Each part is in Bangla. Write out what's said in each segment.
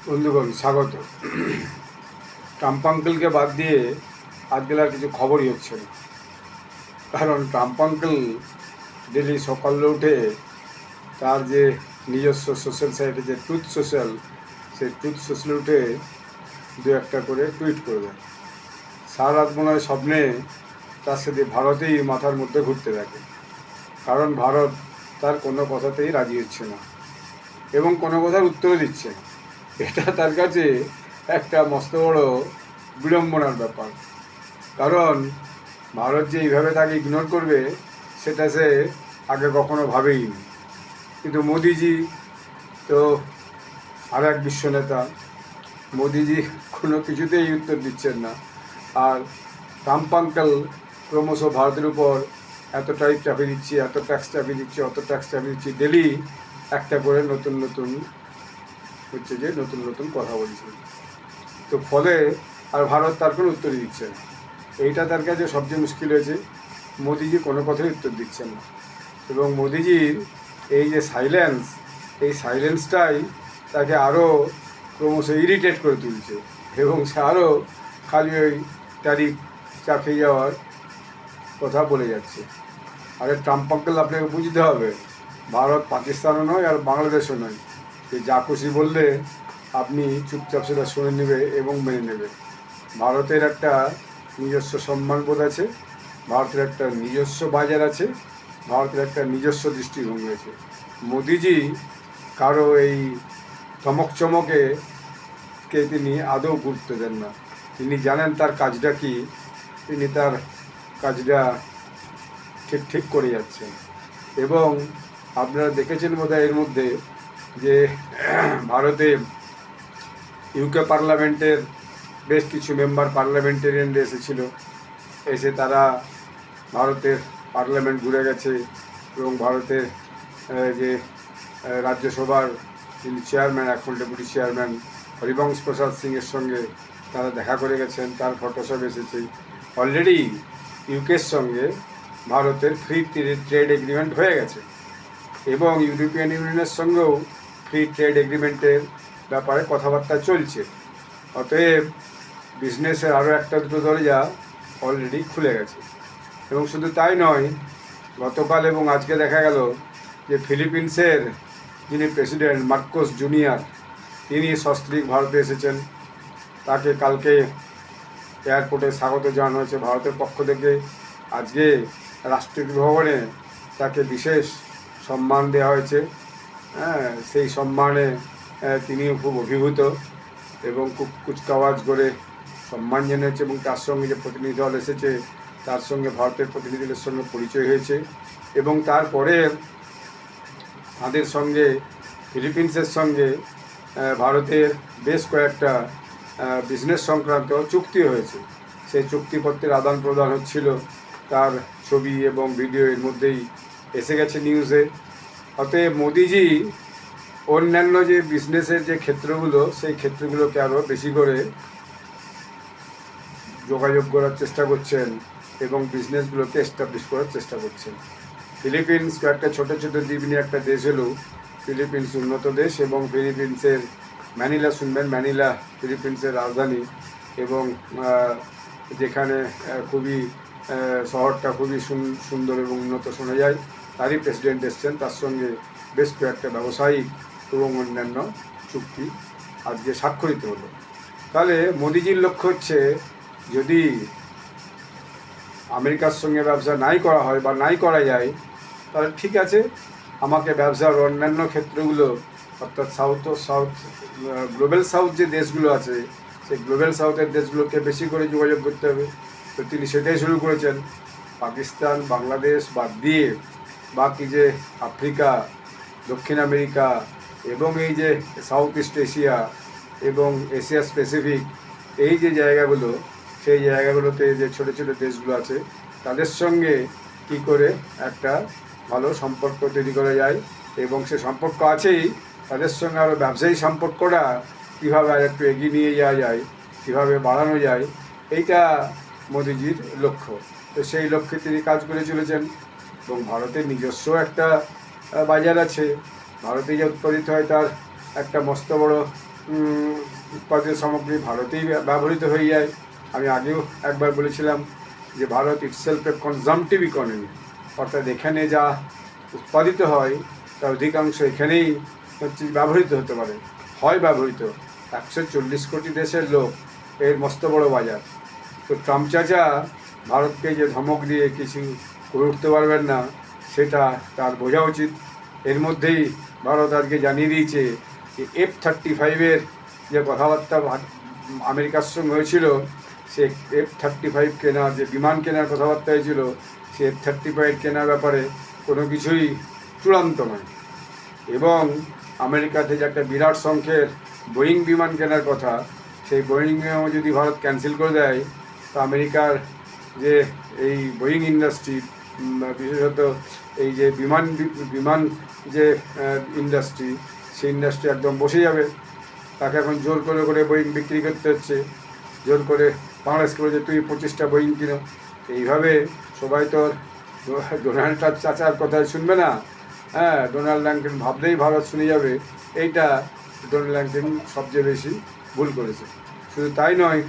বন্ধুগণ স্বাগত। ট্রাম্প আঙ্কেলকে বাদ দিয়ে আজকাল আর কিছু খবরই হচ্ছে না, কারণ ট্রাম্প আঙ্কেল ডেলি সকালে উঠে তার যে নিজস্ব সোশ্যাল সাইটে যে ট্রুথ সোশ্যাল, সেই ট্রুথ সোশ্যালে উঠে দু একটা করে টুইট করে দেয়। সারা রাত মনে হয় স্বপ্নে তার সাথে ভারতেই মাথার মধ্যে ঘুরতে থাকে, কারণ ভারত তার কোনো কথাতেই রাজি হচ্ছে না এবং কোনো কথার উত্তরও দিচ্ছে না। এটা তার কাছে একটা মস্ত বড় বিড়ম্বনার ব্যাপার, কারণ ভারত যে এইভাবে তাকে ইগনোর করবে সেটা সে আগে কখনো ভাবেইনি। কিন্তু মোদিজি তো আর এক বিশ্বনেতা, মোদিজি কোনো কিছুতেই উত্তর দিচ্ছেন না। আর ট্রাম্প আঙ্কেল ক্রমশ ভারতের উপর এত ট্যারিফ চাপিয়ে দিচ্ছি, এত ট্যাক্স চাপিয়ে দিচ্ছি, অত ট্যাক্স চাপিয়ে দিচ্ছি, ডেলি একটা করে নতুন নতুন নতুন নতুন কথা বলছে। তো ফলে আর ভারত তার কোনো উত্তরই দিচ্ছে না। এইটা তার কাছে সবচেয়ে মুশকিল হয়েছে। মোদিজি কোনো কথাই উত্তর দিচ্ছেন না, এবং মোদিজির এই যে সাইলেন্স, এই সাইলেন্সটাই তাকে আরও ক্রমশ ইরিটেট করে তুলছে, এবং সে আরও খালি ওই ট্যারিফ চাপিয়ে যাওয়ার কথা বলে যাচ্ছে। আরে ট্রাম্প আঙ্কেল, আপনাকে বুঝতে হবে, ভারত পাকিস্তানও নয় আর বাংলাদেশও নয় যে যা খুশি বললে আপনি চুপচাপ সেটা শুনে নেবে এবং মেনে নেবে। ভারতের একটা নিজস্ব সম্মানবোধ আছে, ভারতের একটা নিজস্ব বাজার আছে, ভারতের একটা নিজস্ব দৃষ্টিভঙ্গি আছে। মোদিজি কারো এই চমকে তিনি আদৌ গুরুত্ব দেন না। তিনি জানেন তার কাজটা কি, তিনি তার কাজটা ঠিক করে যাচ্ছেন। এবং আপনারা দেখেছেন বোধহয় এর মধ্যে যে ভারতে ইউকে পার্লামেন্টের বেশ কিছু মেম্বার পার্লামেন্টেরিয়ান এসেছিল, এসে তারা ভারতের পার্লামেন্ট ঘুরে গেছে, এবং ভারতের যে রাজ্যসভার যিনি চেয়ারম্যান, এখন ডেপুটি চেয়ারম্যান হরিবংশ প্রসাদ সিংয়ের সঙ্গে তারা দেখা করে গেছেন, তার ফটোসব এসেছে। অলরেডি ইউকের সঙ্গে ভারতের ফ্রি ট্রেড এগ্রিমেন্ট হয়ে গেছে, এবং ইউরোপিয়ান ইউনিয়নের সঙ্গেও ফ্রি ট্রেড এগ্রিমেন্টের ব্যাপারে কথাবার্তা চলছে। অতএব বিজনেসের আরও একটা দুটো দরজা অলরেডি খুলে গেছে। এবং শুধু তাই নয়, গতকাল এবং আজকে দেখা গেল যে ফিলিপিন্সের যিনি প্রেসিডেন্ট মার্কোস জুনিয়র, তিনি সস্ত্রীক ভারতে এসেছেন। তাকে কালকে এয়ারপোর্টে স্বাগত জানানো হয়েছে ভারতের পক্ষ থেকে। আজকে রাষ্ট্রপতি ভবনে তাকে বিশেষ সম্মান দেওয়া হয়েছে। সেই সম্মানে তিনিও খুব অভিভূত এবং খুব কুচকাওয়াজ করে সম্মান জানিয়েছে, এবং তার সঙ্গে যে প্রতিনিধি দল এসেছে তার সঙ্গে ভারতের প্রতিনিধিদের সঙ্গে পরিচয় হয়েছে। এবং তারপরে তাদের সঙ্গে ফিলিপিন্সের সঙ্গে ভারতের বেশ কয়েকটা বিজনেস সংক্রান্ত চুক্তি হয়েছে। সেই চুক্তিপত্রের আদান প্রদান হচ্ছিল, তার ছবি এবং ভিডিও এর মধ্যেই এসে গেছে নিউজে। অতএব মোদিজি অন্যান্য যে বিজনেসের যে ক্ষেত্রগুলো, সেই ক্ষেত্রগুলোকে আরও বেশি করে যোগাযোগ করার চেষ্টা করছেন এবং বিজনেসগুলোকে এস্টাবলিশ করার চেষ্টা করছেন। ফিলিপিন্স কয়েকটা ছোটো ছোটো দ্বীপ নিয়ে একটা দেশ হলেও ফিলিপিন্স উন্নত দেশ, এবং ফিলিপিন্সের ম্যানিলা শুনবেন, ম্যানিলা ফিলিপিন্সের রাজধানী, এবং যেখানে খুবই শহরটা খুবই সুন্দর এবং উন্নত শোনা যায়। তারই প্রেসিডেন্ট এসছেন, তার সঙ্গে বেশ কয়েকটা ব্যবসায়িক এবং অন্যান্য চুক্তি আজকে স্বাক্ষরিত হলো। তাহলে মোদিজির লক্ষ্য হচ্ছে, যদি আমেরিকার সঙ্গে ব্যবসা নাই করা হয় বা নাই করা যায়, তাহলে ঠিক আছে, আমাকে ব্যবসার অন্যান্য ক্ষেত্রগুলো, অর্থাৎ সাউথ গ্লোবাল সাউথ যে দেশগুলো আছে, সেই গ্লোবাল সাউথের দেশগুলোকে বেশি করে যোগাযোগ করতে হবে। তো তিনি সেটাই শুরু করেছেন। পাকিস্তান, বাংলাদেশ বাদ দিয়ে বাকি যে আফ্রিকা, দক্ষিণ আমেরিকা এবং এই যে সাউথ ইস্ট এশিয়া এবং এশিয়া স্পেসিফিক, এই যে জায়গাগুলো, সেই জায়গাগুলোতে যে ছোটো ছোটো দেশগুলো আছে তাদের সঙ্গে কী করে একটা ভালো সম্পর্ক তৈরি করা যায়, এবং সে সম্পর্ক আছেই, তাদের সঙ্গে আরও ব্যবসায়ী সম্পর্কটা কীভাবে আর একটু এগিয়ে নিয়ে যাওয়া যায়, কীভাবে বাড়ানো যায়, এইটা মোদিজির লক্ষ্য। তো সেই লক্ষ্যে তিনি কাজ করে চলেছেন। এবং ভারতের নিজস্ব একটা বাজার আছে, ভারতে যে উৎপাদিত হয় তার একটা মস্ত বড় উৎপাদিত সামগ্রী ভারতেই ব্যবহৃত হয়ে যায়। আমি আগেও একবার বলেছিলাম যে ভারত ইটসেলফ এ কনজামটিভ ইকোনমি, অর্থাৎ এখানে যা উৎপাদিত হয় তার অধিকাংশ এখানেই হচ্ছে ব্যবহৃত হতে পারে, ব্যবহৃত। 140 কোটি দেশের লোক, এর মস্ত বড় বাজার। তো ট্রাম্প চাচা ভারতকে যে ধমক দিয়ে কিছু করে উঠতে পারবেন না, সেটা তার বোঝা উচিত। এর মধ্যেই ভারত আজকে জানিয়ে দিয়েছে যে F-35 যে কথাবার্তা আমেরিকার সঙ্গে হয়েছিল, সে F-35 কেনার যে বিমান কেনার কথাবার্তা হয়েছিল, সে F-35 কেনার ব্যাপারে কোনো কিছুই চূড়ান্ত নয়। এবং আমেরিকাতে যে একটা বিরাট সংখ্যের বোয়িং বিমান কেনার কথা, সেই বোয়িং বিমান যদি ভারত ক্যান্সেল করে দেয়, তো আমেরিকার যে এই বোয়িং ইন্ডাস্ট্রি, বিশেষত এই যে বিমান যে ইন্ডাস্ট্রি, সেই ইন্ডাস্ট্রি একদম বসে যাবে। তাকে এখন জোর করে করে বোয়িং বিক্রি করতে হচ্ছে, জোর করে বাংলাদেশকে বলছে তুই 25টা বোয়িং কিনো। এইভাবে সবাই তো ডোনাল্ড ট্রাম্প চাচার কথা শুনবে না। হ্যাঁ, ডোনাল্ড ট্রাম্প ভাবলেই ভারত শুনে যাবে। এইটা ডোনাল্ড ট্রাম্প সবচেয়ে বেশি ভুল করেছে। শুধু তাই নয়,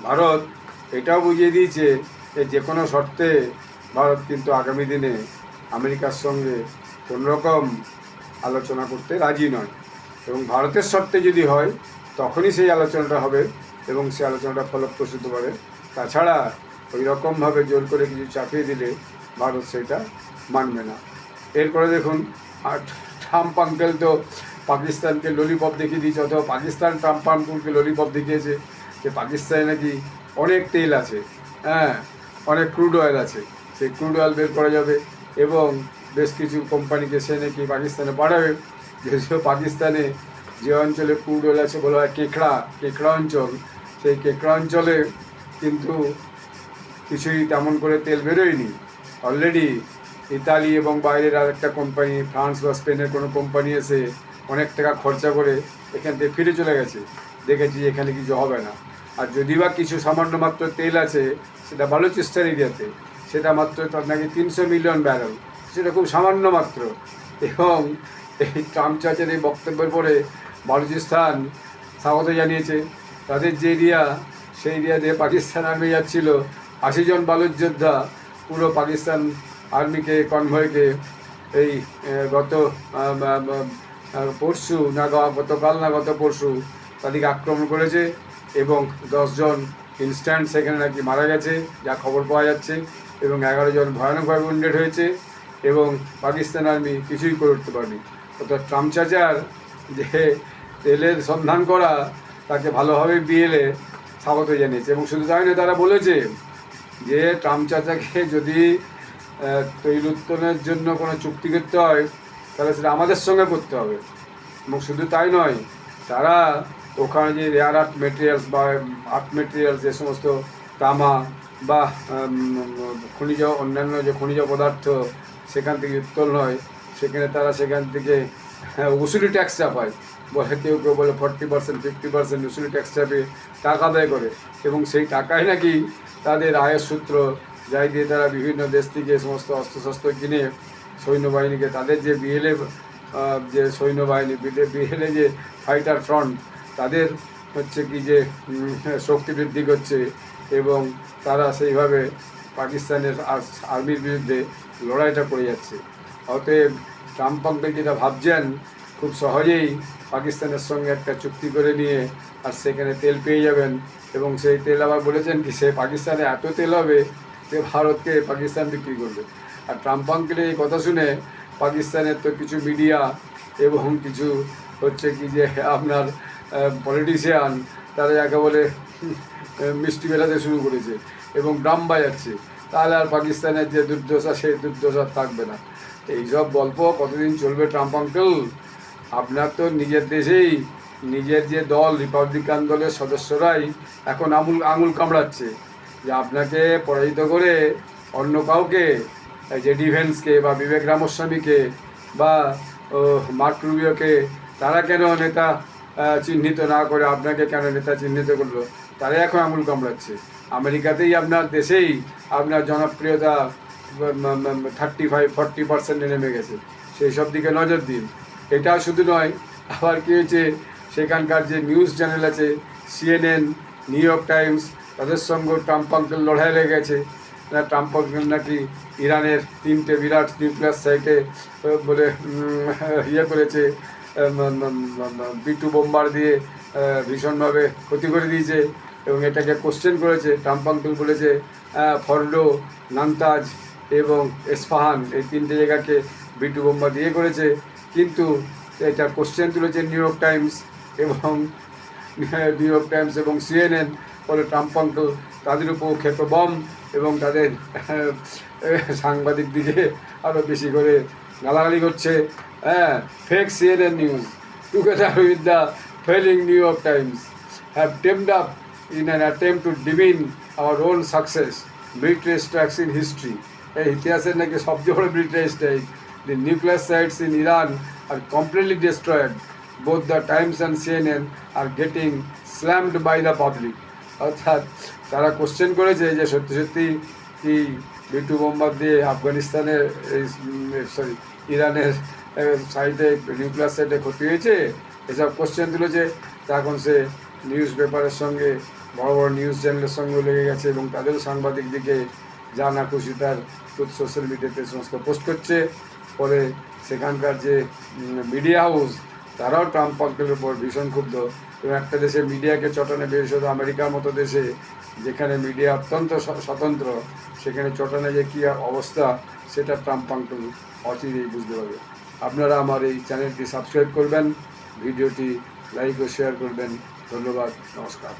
ভারত এটাও বুঝিয়ে দিয়েছে যে কোনো শর্তে ভারত কিন্তু আগামী দিনে আমেরিকার সঙ্গে কোনোরকম আলোচনা করতে রাজি নয়, এবং ভারতের শর্তে যদি হয় তখনই সেই আলোচনাটা হবে এবং সেই আলোচনাটা ফলপ্রসূ হতে পারে। তাছাড়া ওই রকমভাবে জোর করে কিছু চাপিয়ে দিলে ভারত সেটা মানবে না। এরপরে দেখুন, আর ট্রাম্প আঙ্কেল তো পাকিস্তানকে ললিপপ দেখিয়ে দিয়েছে, অথবা পাকিস্তান ট্রাম্প আঙ্কেলকে ললিপপ দেখিয়েছে যে পাকিস্তানে নাকি অনেক তেল আছে, হ্যাঁ, অনেক ক্রুড অয়েল আছে, সেই ক্রুড অয়েল বের করা যাবে এবং বেশ কিছু কোম্পানিকে সে নাকি পাকিস্তানে পাঠাবে। যদিও পাকিস্তানে যে অঞ্চলে ক্রুড অয়েল আছে বলা হয় কেকড়া অঞ্চল, সেই কেকড়া অঞ্চলে কিন্তু কিছুই তেমন করে তেল বেরোয়নি। অলরেডি ইতালি এবং বাইরের আরেকটা কোম্পানি, ফ্রান্স বা স্পেনের কোনো কোম্পানি এসে অনেক টাকা খরচা করে এখান থেকে ফিরে চলে গেছে, দেখেছি এখানে কিছু হবে না। আর যদি বা কিছু সামান্য মাত্র তেল আছে, সেটা বালুচিস্তান এরিয়াতে, সেটা মাত্র তার নাকি 300 মিলিয়ন ব্যারেল, সেটা খুব সামান্য মাত্র। এবং এই ট্রাম্প চাচের এই বক্তব্যের পরে বালুচিস্তান স্বাগত জানিয়েছে। তাদের যে এরিয়া, সেই এরিয়া দিয়ে পাকিস্তান আর্মি যাচ্ছিল, 80 জন বালুচ যোদ্ধা পুরো পাকিস্তান আর্মিকে কনভয়কে এই গত পরশু না গতকাল না গত পরশু তাদেরকে আক্রমণ করেছে এবং 10 জন ইনস্ট্যান্ট সেখানে নাকি মারা গেছে, যা খবর পাওয়া যাচ্ছে, এবং 11 জন ভয়ানকভাবে উইন্ডেড হয়েছে, এবং পাকিস্তান আর্মি কিছুই করে উঠতে পারেনি। অর্থাৎ ট্রাম্প চাচার যে তেলের সন্ধান করা, তাকে ভালোভাবে বিএলএ স্বাগত জানিয়েছে। এবং শুধু তাই নয়, তারা বলেছে যে ট্রাম্প চাচাকে যদি তৈল উত্তোলনের জন্য কোনো চুক্তি করতে হয়, তাহলে সেটা আমাদের সঙ্গে করতে হবে। এবং শুধু তাই নয়, তারা ওখানে যে রেয়ার আর্থ মেটেরিয়ালস বা আর্থ মেটেরিয়ালস, যে সমস্ত তামা বা অন্যান্য যে খনিজ পদার্থ সেখান থেকে উত্তোলন হয়, সেখান থেকে উসুলি ট্যাক্স চাপায়। বলে কেউ বলে 40%, 50% উসুলি ট্যাক্স চাপিয়ে টাকা আদায় করে, এবং সেই টাকায় নাকি তাদের আয়ের সূত্র, যাই দিয়ে তারা বিভিন্ন দেশ থেকে সমস্ত অস্ত্রশস্ত্র কিনে সৈন্যবাহিনীকে, তাদের যে বিএলএ যে সৈন্যবাহিনী, বিএলএ যে ফাইটার ফ্রন্ট, তাদের হচ্ছে কি যে শক্তি বৃদ্ধি করছে, এবং তারা সেইভাবে পাকিস্তানের আর্মির বিরুদ্ধে লড়াইটা করে যাচ্ছে। অতএব ট্রাম্প আঙ্কেল যেটা ভাবছেন, খুব সহজেই পাকিস্তানের সঙ্গে একটা চুক্তি করে নিয়ে আর সেখানে তেল পেয়ে যাবেন, এবং সেই তেল আবার বলেছেন কি সে পাকিস্তানে এত তেল হবে যে ভারতকে পাকিস্তান বিক্রি করবে। আর ট্রাম্প আঙ্কেলের এই কথা শুনে পাকিস্তানের তো কিছু মিডিয়া এবং কিছু হচ্ছে কি যে আপনার পলিটিশিয়ান, তারা যাকে বলে মিষ্টি মেলাতে শুরু করেছে এবং ড্রাম বাজাচ্ছে। তাহলে আর পাকিস্তানের যে দুর্দশা, সেই দুর্দশা থাকবে না। এইসব গল্প কতদিন চলবে ট্রাম্প আঙ্কেল? আপনার তো নিজের দেশেই নিজের যে দল, রিপাবলিকান দলের সদস্যরাই এখন আঙুল কামড়াচ্ছে যে আপনাকে পরাজিত করে অন্য কাউকে, যে ডিফেন্সকে বা বিবেক রামস্বামীকে বা মার্ক রুবিওকে, তারা কেন নেতা চিহ্নিত না করে আপনাকে কেন নেতা চিহ্নিত করলো, তারাই এখন আঙুল কামড়াচ্ছে। আমেরিকাতেই, আপনার দেশেই আপনার জনপ্রিয়তা 35-40% নেমে গেছে। সেই সব দিকে নজর দিন। এটাও শুধু নয়, আবার কী হয়েছে, সেখানকার যে নিউজ চ্যানেল আছে CNN, নিউ ইয়র্ক টাইমস, তাদের সঙ্গেও ট্রাম্প আঙ্কেল লড়াই লেগে গেছে। ট্রাম্প আঙ্কেল নাকি ইরানের 3টে বিরাট নিউক্লিয়ার সাইটে বলে ইয়ে করেছে, B2 বোম্বার দিয়ে ভীষণভাবে ক্ষতি করে দিয়েছে এবং এটাকে কোশ্চেন করেছে। ট্রাম্প আঙ্কেল বলেছে ফর্ডো, নান্তাজ এবং এসফাহান এই 3টে জায়গাকে B2 বোম্বার দিয়ে করেছে, কিন্তু এটা কোশ্চেন তুলেছে নিউ ইয়র্ক টাইমস এবং CNN। ফলে ট্রাম্প আঙ্কেল তাদের উপর ক্ষেপে বম এবং তাদের সাংবাদিক দিকে আরও বেশি করে গালাগালি করছে। Fake CNN news together with the felling new York Times have tamed up in an attempt to demean our own success, military strikes in history. এই ইতিহাসের নাকি সবচেয়ে বড় military strike. The nuclear sites in Iran are completely destroyed. Both the Times and CNN are getting slammed by the public. অর্থাৎ তারা কোশ্চেন করেছে যে সত্যি সত্যি কি B2 বোম্বার দিয়ে আফগানিস্তানের ইরানের সাইডে নিউক্লিয়ার সাইডে ক্ষতি হয়েছে, এসব কোশ্চেন তুলেছে। তখন সে নিউজ পেপারের সঙ্গে বড় বড় নিউজ চ্যানেলের সঙ্গে লেগে গেছে এবং তাদেরও সাংবাদিক দিকে যা না খুশি তার সোশ্যাল মিডিয়াতে সমস্ত পোস্ট করছে। ফলে সেখানকার যে মিডিয়া হাউস তারাও ট্রাম্প আঙ্কেলের উপর ভীষণ ক্ষুব্ধ এবং একটা দেশে মিডিয়াকে চটানে, বিশেষত আমেরিকার মতো দেশে যেখানে মিডিয়া অত্যন্ত স্বতন্ত্র, সেখানে চটানে যে কী অবস্থা সেটা ট্রাম্প আঙ্কেল অচিরেই বুঝতে পারবে। আপনারা আমার এই চ্যানেলটি সাবস্ক্রাইব করবেন, ভিডিওটি লাইক ও শেয়ার করবেন। ধন্যবাদ, নমস্কার।